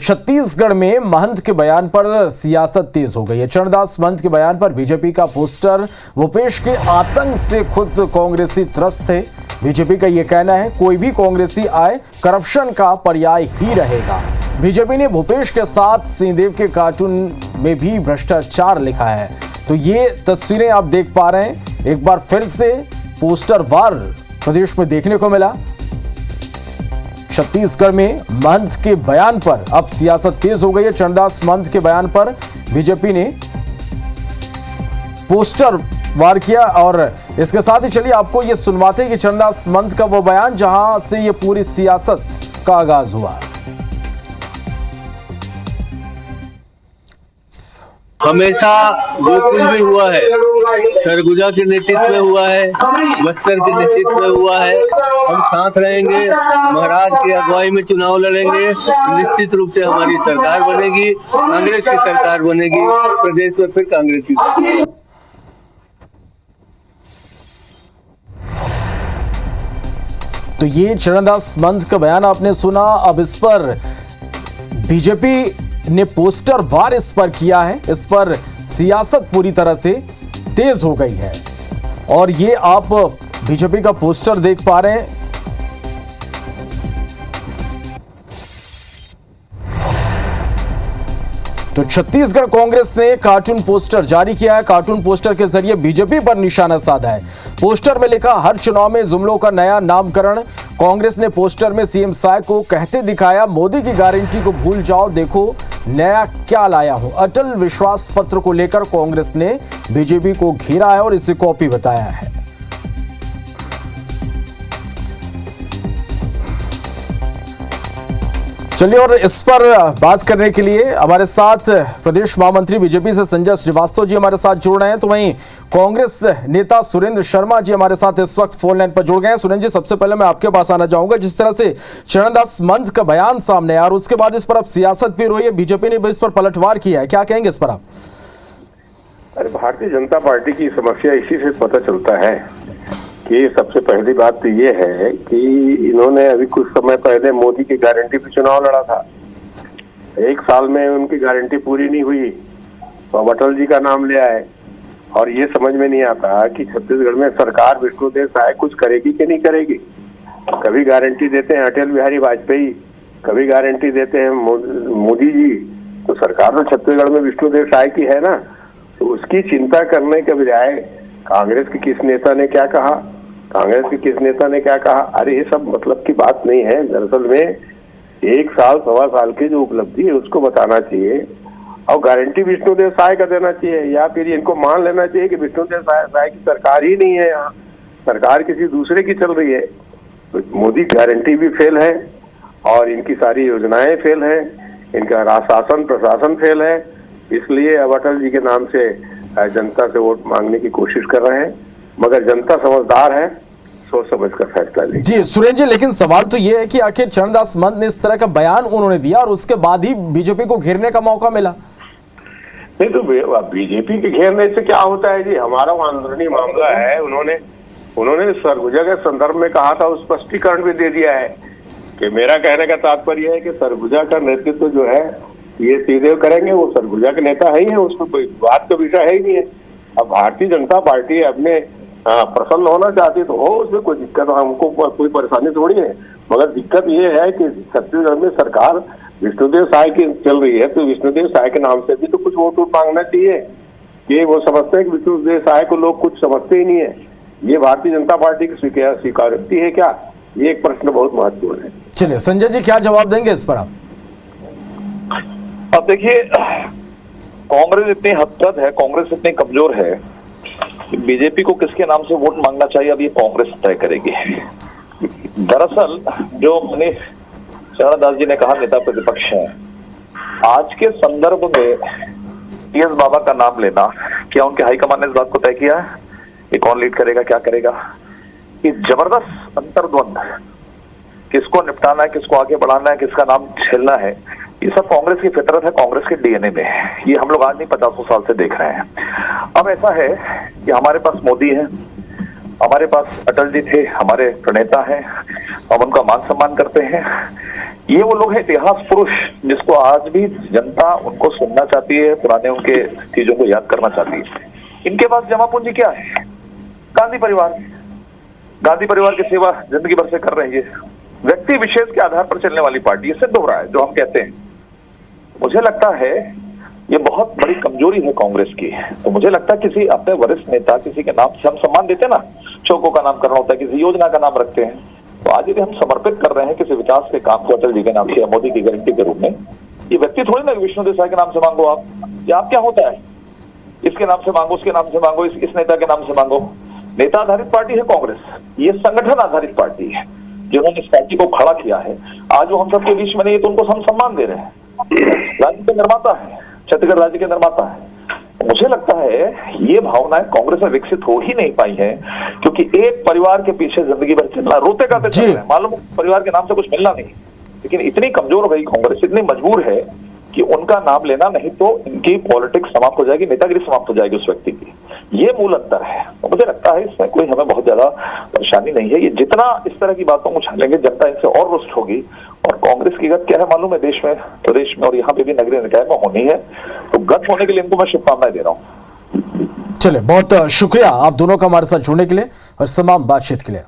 छत्तीसगढ़ में महंत के बयान पर सियासत तेज हो गई है। चरणदास महंत के बयान पर बीजेपी का पोस्टर भूपेश के आतंक से खुद कांग्रेसी त्रस्त है। बीजेपी का यह कहना है कोई भी कांग्रेसी आए करप्शन का पर्याय ही रहेगा। बीजेपी ने भूपेश के साथ सिंहदेव के कार्टून में भी भ्रष्टाचार लिखा है। तो ये तस्वीरें आप देख पा रहे हैं, एक बार फिर से पोस्टर वार प्रदेश में देखने को मिला। छत्तीसगढ़ में महंत के बयान पर अब सियासत तेज हो गई है। चरणदास महंत के बयान पर बीजेपी ने पोस्टर वार किया और इसके साथ ही चलिए आपको यह सुनवाते हैं कि चरणदास महंत का वो बयान जहां से ये पूरी सियासत का आगाज हुआ। हमेशा गोकुल में हुआ है, सरगुजा के नेतृत्व में हुआ है, बस्तर के नेतृत्व में हुआ है। हम साथ रहेंगे, महाराज की अगुवाई में चुनाव लड़ेंगे। निश्चित रूप से हमारी सरकार बनेगी, कांग्रेस की सरकार बनेगी, प्रदेश में फिर कांग्रेस की सरकार। तो ये चरणदास महंत का बयान आपने सुना। अब इस पर बीजेपी ने पोस्टर वार इस पर किया है। इस पर सियासत पूरी तरह से तेज हो गई है और ये आप बीजेपी का पोस्टर देख पा रहे हैं। तो छत्तीसगढ़ कांग्रेस ने कार्टून पोस्टर जारी किया है। कार्टून पोस्टर के जरिए बीजेपी पर निशाना साधा है। पोस्टर में लिखा हर चुनाव में जुमलों का नया नामकरण। कांग्रेस ने पोस्टर में सीएम साय को कहते दिखाया मोदी की गारंटी को भूल जाओ, देखो नया क्या लाया हूं। अटल विश्वास पत्र को लेकर कांग्रेस ने बीजेपी को घेरा है और इसे कॉपी बताया है। चलिए और इस पर बात करने के लिए हमारे साथ प्रदेश महामंत्री बीजेपी से संजय श्रीवास्तव जी हमारे साथ जुड़ रहे हैं। तो वहीं कांग्रेस नेता सुरेंद्र शर्मा जी हमारे साथ इस वक्त फोन लाइन पर जुड़ गए हैं। सुरेंद्र जी, सबसे पहले मैं आपके पास आना चाहूंगा। जिस तरह से चरणदास महंत का बयान सामने आया और उसके बाद इस पर अब सियासत भी हुई है, बीजेपी ने भी इस पर पलटवार किया है, क्या कहेंगे इस पर आप? अरे भारतीय जनता पार्टी की समस्या इसी से पता चलता है कि सबसे पहली बात तो ये है कि इन्होंने अभी कुछ समय पहले मोदी की गारंटी पे चुनाव लड़ा था। 1 साल में उनकी गारंटी पूरी नहीं हुई तो अटल जी का नाम ले आए और ये समझ में नहीं आता कि छत्तीसगढ़ में सरकार विष्णुदेव साय कुछ करेगी कि नहीं करेगी। कभी गारंटी देते हैं अटल बिहारी वाजपेयी, कभी गारंटी देते हैं मोदी जी। तो सरकार तो छत्तीसगढ़ में विष्णुदेव साय की है ना, तो उसकी चिंता करने के बजाय कांग्रेस के किस नेता ने क्या कहा, कांग्रेस के किस नेता ने क्या कहा, अरे ये सब मतलब की बात नहीं है। दरअसल में 1 साल 1.25 साल की जो उपलब्धि है उसको बताना चाहिए और गारंटी विष्णुदेव साय का देना चाहिए, या फिर इनको मान लेना चाहिए कि विष्णुदेव साय की सरकार ही नहीं है, यहाँ सरकार किसी दूसरे की चल रही है। तो मोदी गारंटी भी फेल है और इनकी सारी योजनाएं फेल है, इनका शासन प्रशासन फेल है। इसलिए अब अटल जी के नाम से जनता से वोट मांगने की कोशिश कर रहे हैं, मगर जनता समझदार है, सोच समझ कर फैसला लेगी। जी सुरेंद्र जी, लेकिन सवाल तो ये है कि आखिर चरणदास महंत ने इस तरह का बयान उन्होंने दिया और उसके बाद ही बीजेपी को घेरने का मौका मिला। नहीं तो बीजेपी के घेरने से क्या होता है जी, हमारा आंदोलनी मामला है। उन्होंने सरगुजा के संदर्भ में कहा था, उस स्पष्टीकरण भी दे दिया है कि मेरा कहने का तात्पर्य है कि सरगुजा का नेतृत्व जो है ये सिंहदेव करेंगे। वो सरगुजा के नेता है ही है, उसमें कोई बात का विषय है ही नहीं है। अब भारतीय जनता पार्टी अपने प्रसन्न होना चाहती तो हो, उसमें कोई दिक्कत, हमको कोई परेशानी थोड़ी है। मगर दिक्कत ये है कि छत्तीसगढ़ में सरकार विष्णुदेव साय की चल रही है, तो विष्णुदेव साय के नाम से भी तो कुछ वोट मांगना चाहिए। ये वो समझते हैं कि विष्णुदेव साय को लोग कुछ समझते ही नहीं है। ये भारतीय जनता पार्टी की स्वीकृति है क्या, ये एक प्रश्न बहुत महत्वपूर्ण है। चलिए संजय जी, क्या जवाब देंगे इस पर आप? अब देखिए, कांग्रेस इतनी हदसद है, कांग्रेस इतनी कमजोर है कि बीजेपी को किसके नाम से वोट मांगना चाहिए अब ये कांग्रेस तय करेगी। दरअसल जो मनीष चरणदास जी ने कहा नेता प्रतिपक्ष है, आज के संदर्भ में टीएस बाबा का नाम लेना, क्या उनके हाईकमान ने इस बात को तय किया है कि कौन लीड करेगा, क्या करेगा? कि जबरदस्त अंतर्द्वंद, किसको निपटाना है, किसको आगे बढ़ाना है, किसका नाम छेलना है, ये सब कांग्रेस की फितरत है, कांग्रेस के डीएनए में। ये हम लोग आज नहीं 50 साल से देख रहे हैं। अब ऐसा है कि हमारे पास मोदी है, हमारे पास अटल जी थे, हमारे प्रणेता हैं, हम उनका मान सम्मान करते हैं। ये वो लोग हैं इतिहास पुरुष जिसको आज भी जनता उनको सुनना चाहती है, पुराने उनके चीजों को याद करना चाहती है। इनके पास जमा पूंजी क्या है? गांधी परिवार। गांधी परिवार की सेवा जिंदगी भर से कर रही है। व्यक्ति विशेष के आधार पर चलने वाली पार्टी, सिद्ध हो रहा है जो हम कहते हैं। मुझे लगता है ये बहुत बड़ी कमजोरी है कांग्रेस की। तो मुझे लगता है किसी अपने वरिष्ठ नेता, किसी के नाम से हम सम्मान देते हैं ना, चौकों का नाम करना होता है, किसी योजना का नाम रखते हैं, तो आज यदि हम समर्पित कर रहे हैं किसी विकास के काम को अटल जी के नाम से या मोदी की गारंटी के रूप में, ये व्यक्ति थोड़ी ना विष्णु देसाई के नाम से मांगो आप, या आप क्या होता है इसके नाम से मांगो, उसके नाम से मांगो, इस नेता के नाम से मांगो। नेता आधारित पार्टी है कांग्रेस, ये संगठन आधारित पार्टी है। जिन्होंने इस पार्टी को खड़ा किया है, आज वो हम सबके बीच में नहीं है तो उनको हम सम्मान दे रहे हैं। राज्य के निर्माता है, छत्तीसगढ़ राज्य के निर्माता है। मुझे लगता है ये भावनाएं कांग्रेस में विकसित हो ही नहीं पाई है, क्योंकि एक परिवार के पीछे जिंदगी भर चलना, रोते गाते चल रहे हैं। मालूम परिवार के नाम से कुछ मिलना नहीं, लेकिन इतनी कमजोर हो गई कांग्रेस, इतनी मजबूर है कि उनका नाम लेना, नहीं तो इनकी पॉलिटिक्स समाप्त हो जाएगी, नेतागिरी समाप्त हो जाएगी उस व्यक्ति की। ये मूल अंतर है। तो मुझे लगता है इसमें कोई हमें बहुत ज्यादा परेशानी नहीं है। ये जितना इस तरह की बातों को उछालेंगे, जनता इनसे और रुष्ट होगी। और कांग्रेस की गत क्या है मालूम है देश में, प्रदेश में और यहाँ पे भी नगरीय निकाय में होनी है। तो गत होने के लिए इनको मैं शुभकामनाएं दे रहा हूँ। चलिए, बहुत शुक्रिया आप दोनों का हमारे साथ जुड़ने के लिए और तमाम बातचीत के लिए।